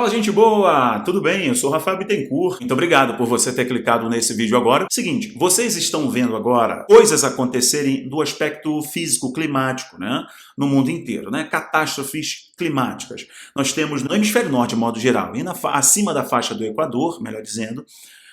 Fala, gente boa! Tudo bem? Eu sou o Rafael Bittencourt. Muito obrigado por você ter clicado nesse vídeo agora. Seguinte, vocês estão vendo agora coisas acontecerem do aspecto físico-climático, né? No mundo inteiro, né? Catástrofes climáticas. Nós temos no hemisfério norte, de modo geral, e acima da faixa do Equador, melhor dizendo,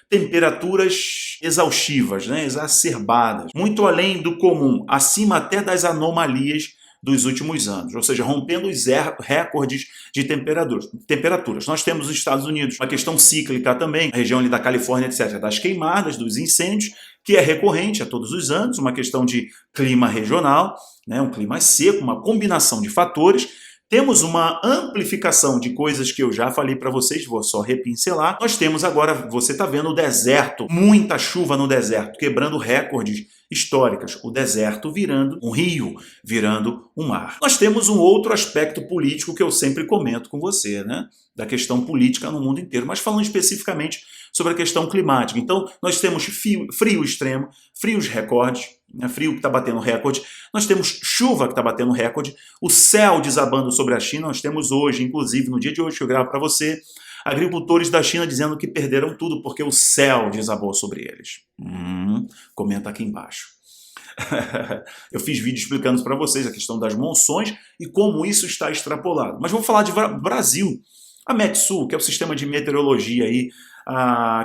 temperaturas exaustivas, né? Exacerbadas, muito além do comum, acima até das anomalias dos últimos anos, ou seja, rompendo os recordes de temperaturas. Nós temos nos Estados Unidos uma questão cíclica também, a região ali da Califórnia, etc., das queimadas, dos incêndios, que é recorrente a todos os anos, uma questão de clima regional, né, um clima seco, uma combinação de fatores. Temos uma amplificação de coisas que eu já falei para vocês, vou só repincelar. Nós temos agora, você está vendo o deserto, muita chuva no deserto, quebrando recordes históricos. O deserto virando um rio, virando um mar. Nós temos um outro aspecto político que eu sempre comento com você, né? Da questão política no mundo inteiro, mas falando especificamente sobre a questão climática. Então, nós temos frio extremo, frios recordes, né? Frio que está batendo recorde, nós temos chuva que está batendo recorde, o céu desabando sobre a China. Nós temos hoje, inclusive no dia de hoje que eu gravo para você, agricultores da China dizendo que perderam tudo porque o céu desabou sobre eles. Comenta aqui embaixo. Eu fiz vídeo explicando para vocês a questão das monções e como isso está extrapolado. Mas vou falar de Brasil. A Metsul, que é o sistema de meteorologia aí,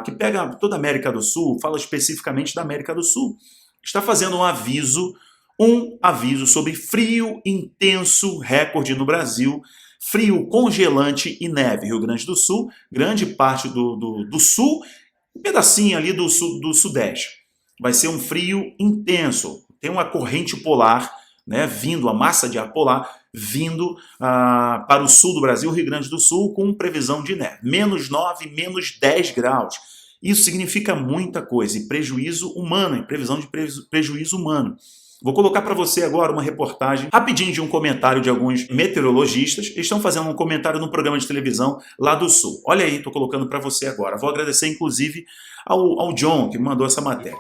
que pega toda a América do Sul, fala especificamente da América do Sul, está fazendo um aviso sobre frio intenso, recorde no Brasil, frio congelante e neve. Rio Grande do Sul, grande parte do sul, um pedacinho ali do sudeste. Vai ser um frio intenso. Tem uma corrente polar, né, vindo, a massa de ar polar, vindo para o sul do Brasil, Rio Grande do Sul, com previsão de neve. -9, -10 graus. Isso significa muita coisa, e prejuízo humano, e previsão de prejuízo humano. Vou colocar para você agora uma reportagem rapidinho de um comentário de alguns meteorologistas. Eles estão fazendo um comentário num programa de televisão lá do Sul. Olha aí, estou colocando para você agora. Vou agradecer, inclusive, ao John, que me mandou essa matéria.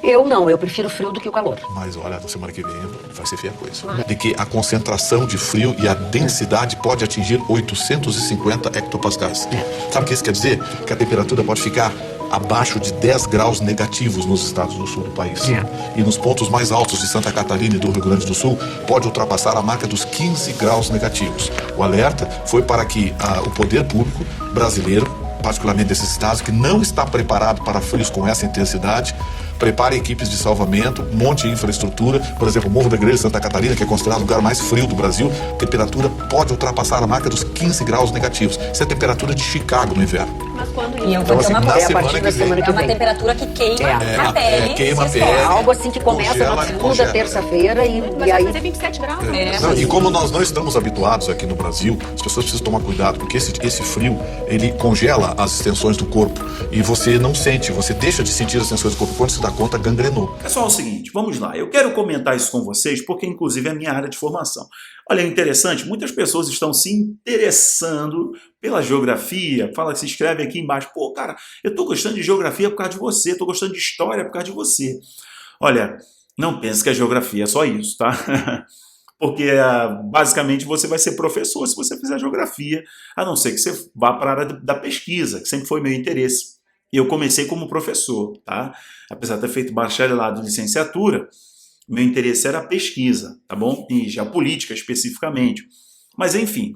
Eu prefiro frio do que o calor. Mas olha, na semana que vem vai ser feia coisa. De que a concentração de frio e a densidade pode atingir 850 hectopascais. Sabe o que isso quer dizer? Que a temperatura pode ficar abaixo de 10 graus negativos nos estados do sul do país. E nos pontos mais altos de Santa Catarina e do Rio Grande do Sul pode ultrapassar a marca dos 15 graus negativos. O alerta foi para que o poder público brasileiro, particularmente desses estados, que não está preparado para frios com essa intensidade, prepare equipes de salvamento, monte infraestrutura. Por exemplo, o Morro da Igreja de Santa Catarina, que é considerado o lugar mais frio do Brasil, a temperatura pode ultrapassar a marca dos 15 graus negativos. Isso é a temperatura de Chicago no inverno. Mas quando e eu vou ter uma a partir da semana que vem. É uma temperatura que queima a pele. Queima a pele. Algo assim que começa na segunda, terça-feira e aí... fazer 27 graus. E como nós não estamos habituados aqui no Brasil, as pessoas precisam tomar cuidado, porque esse frio, ele congela as extensões do corpo. E você não sente, você deixa de sentir as extensões do corpo. Quando se dá conta, gangrenou. Pessoal, é o seguinte, vamos lá. Eu quero comentar isso com vocês, porque inclusive é a minha área de formação. Olha, é interessante, muitas pessoas estão se interessando pela geografia. Se inscreve aqui embaixo. Pô, cara, eu tô gostando de geografia por causa de você, tô gostando de história por causa de você. Olha, não pense que a geografia é só isso, tá? Porque basicamente você vai ser professor se você fizer geografia, a não ser que você vá para a área da pesquisa, que sempre foi meu interesse. E eu comecei como professor, tá? Apesar de ter feito bacharelado e licenciatura, meu interesse era a pesquisa, tá bom? E geopolítica especificamente. Mas enfim,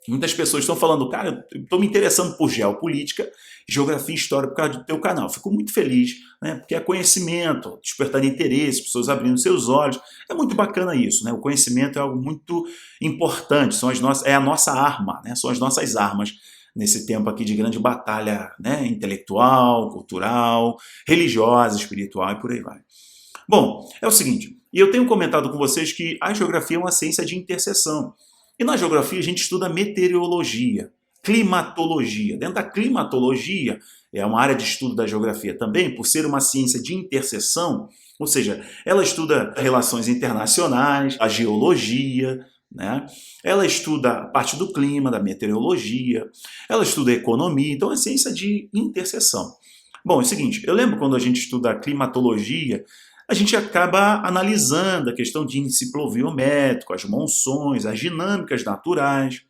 muitas pessoas estão falando, cara, eu estou me interessando por geopolítica, geografia e história por causa do teu canal. Fico muito feliz, né? Porque é conhecimento, despertando interesse, pessoas abrindo seus olhos. É muito bacana isso, né? O conhecimento é algo muito importante, é a nossa arma, né? São as nossas armas nesse tempo aqui de grande batalha, né? Intelectual, cultural, religiosa, espiritual e por aí vai. Bom, é o seguinte, e eu tenho comentado com vocês que a geografia é uma ciência de interseção. E na geografia a gente estuda meteorologia, climatologia. Dentro da climatologia, é uma área de estudo da geografia também, por ser uma ciência de interseção, ou seja, ela estuda relações internacionais, a geologia, né? Ela estuda a parte do clima, da meteorologia, ela estuda a economia, então é ciência de interseção. Bom, é o seguinte, eu lembro quando a gente estuda a climatologia, a gente acaba analisando a questão de índice pluviométrico, as monções, as dinâmicas naturais.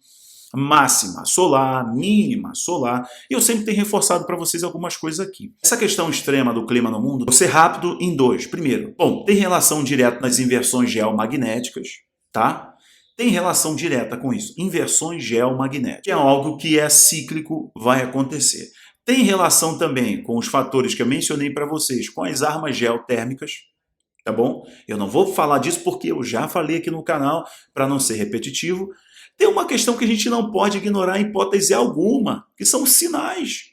máxima solar, mínima solar, e eu sempre tenho reforçado para vocês algumas coisas aqui. Essa questão extrema do clima no mundo, vou ser rápido em dois. Primeiro, bom, tem relação direta nas inversões geomagnéticas, tá? Tem relação direta com isso, inversões geomagnéticas, que é algo que é cíclico, vai acontecer. Tem relação também com os fatores que eu mencionei para vocês, com as armas geotérmicas, tá bom? Eu não vou falar disso porque eu já falei aqui no canal, para não ser repetitivo. Tem uma questão que a gente não pode ignorar em hipótese alguma, que são sinais.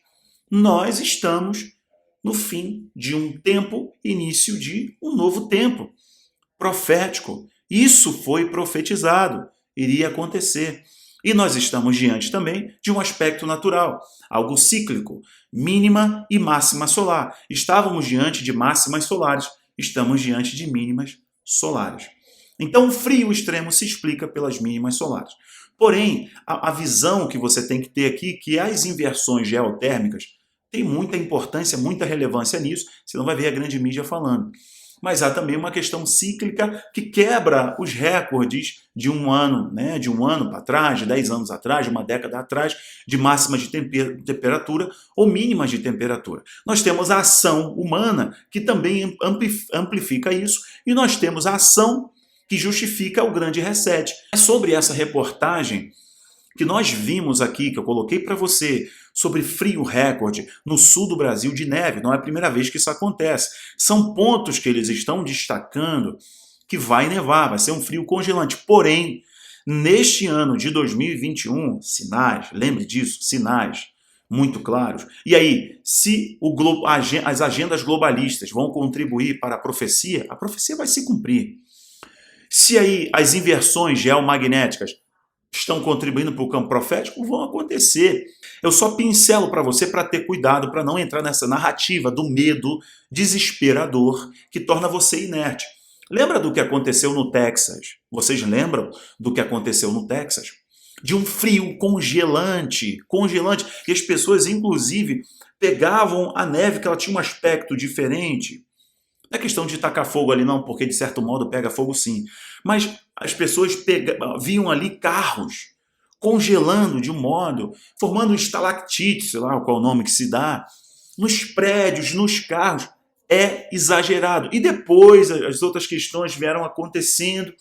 Nós estamos no fim de um tempo, início de um novo tempo profético. Isso foi profetizado, iria acontecer. E nós estamos diante também de um aspecto natural, algo cíclico, mínima e máxima solar. Estávamos diante de máximas solares, estamos diante de mínimas solares. Então, o frio extremo se explica pelas mínimas solares. Porém, a visão que você tem que ter aqui, que as inversões geotérmicas, tem muita importância, muita relevância nisso, você não vai ver a grande mídia falando. Mas há também uma questão cíclica que quebra os recordes de um ano, né, de um ano para trás, de 10 anos atrás, de uma década atrás, de máximas de temperatura ou mínimas de temperatura. Nós temos a ação humana, que também amplifica isso, e nós temos a ação que justifica o grande reset. É sobre essa reportagem que nós vimos aqui, que eu coloquei para você, sobre frio recorde no sul do Brasil de neve. Não é a primeira vez que isso acontece. São pontos que eles estão destacando que vai nevar, vai ser um frio congelante. Porém, neste ano de 2021, sinais, lembre disso, sinais muito claros. E aí, se as agendas globalistas vão contribuir para a profecia vai se cumprir. Se aí as inversões geomagnéticas estão contribuindo para o campo profético, vão acontecer. Eu só pincelo para você para ter cuidado, para não entrar nessa narrativa do medo desesperador que torna você inerte. Lembra do que aconteceu no Texas? Vocês lembram do que aconteceu no Texas? De um frio congelante, e as pessoas, inclusive, pegavam a neve, que ela tinha um aspecto diferente. Não é questão de tacar fogo ali não, porque de certo modo pega fogo sim. Mas as pessoas viam ali carros congelando de um modo, formando estalactites, sei lá qual é o nome que se dá, nos prédios, nos carros. É exagerado. E depois as outras questões vieram acontecendo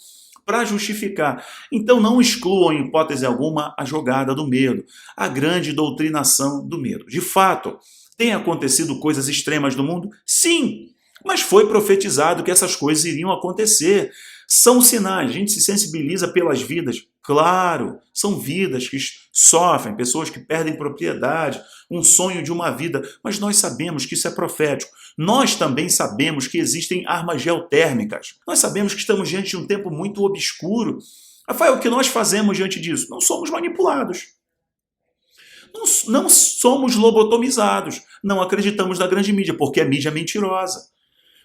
para justificar. Então não excluam em hipótese alguma a jogada do medo, a grande doutrinação do medo. De fato, tem acontecido coisas extremas no mundo? Sim! Mas foi profetizado que essas coisas iriam acontecer. São sinais, a gente se sensibiliza pelas vidas. Claro, são vidas que sofrem, pessoas que perdem propriedade, um sonho de uma vida. Mas nós sabemos que isso é profético. Nós também sabemos que existem armas geotérmicas. Nós sabemos que estamos diante de um tempo muito obscuro. Rafael, o que nós fazemos diante disso? Não somos manipulados. Não somos lobotomizados. Não acreditamos na grande mídia, porque a mídia é mentirosa.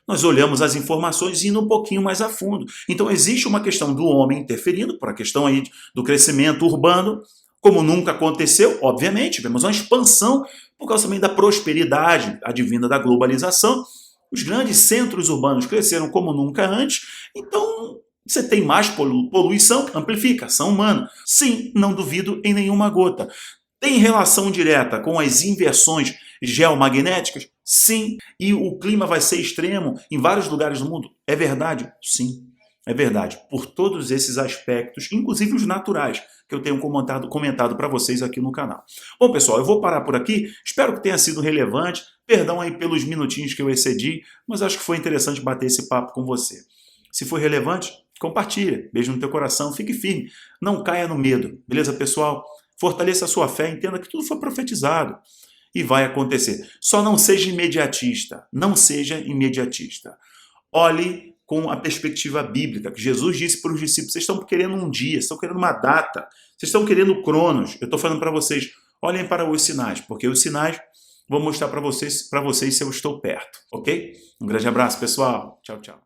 Nós olhamos as informações e indo um pouquinho mais a fundo. Então existe uma questão do homem interferindo, por a questão aí do crescimento urbano, como nunca aconteceu, obviamente, vemos uma expansão por causa também da prosperidade advinda da globalização. Os grandes centros urbanos cresceram como nunca antes, então você tem mais poluição, amplifica, ação humana. Sim, não duvido em nenhuma gota. Tem relação direta com as inversões geomagnéticas? Sim. E o clima vai ser extremo em vários lugares do mundo? É verdade? Sim, é verdade. Por todos esses aspectos, inclusive os naturais, que eu tenho comentado para vocês aqui no canal. Bom, pessoal, eu vou parar por aqui. Espero que tenha sido relevante. Perdão aí pelos minutinhos que eu excedi, mas acho que foi interessante bater esse papo com você. Se foi relevante, compartilha. Beijo no teu coração, fique firme. Não caia no medo. Beleza, pessoal? Fortaleça a sua fé, entenda que tudo foi profetizado e vai acontecer. Só não seja imediatista, não seja imediatista. Olhe com a perspectiva bíblica, que Jesus disse para os discípulos, vocês estão querendo um dia, vocês estão querendo uma data, vocês estão querendo cronos. Eu estou falando para vocês, olhem para os sinais, porque os sinais vão mostrar para vocês se eu estou perto, ok? Um grande abraço, pessoal. Tchau, tchau.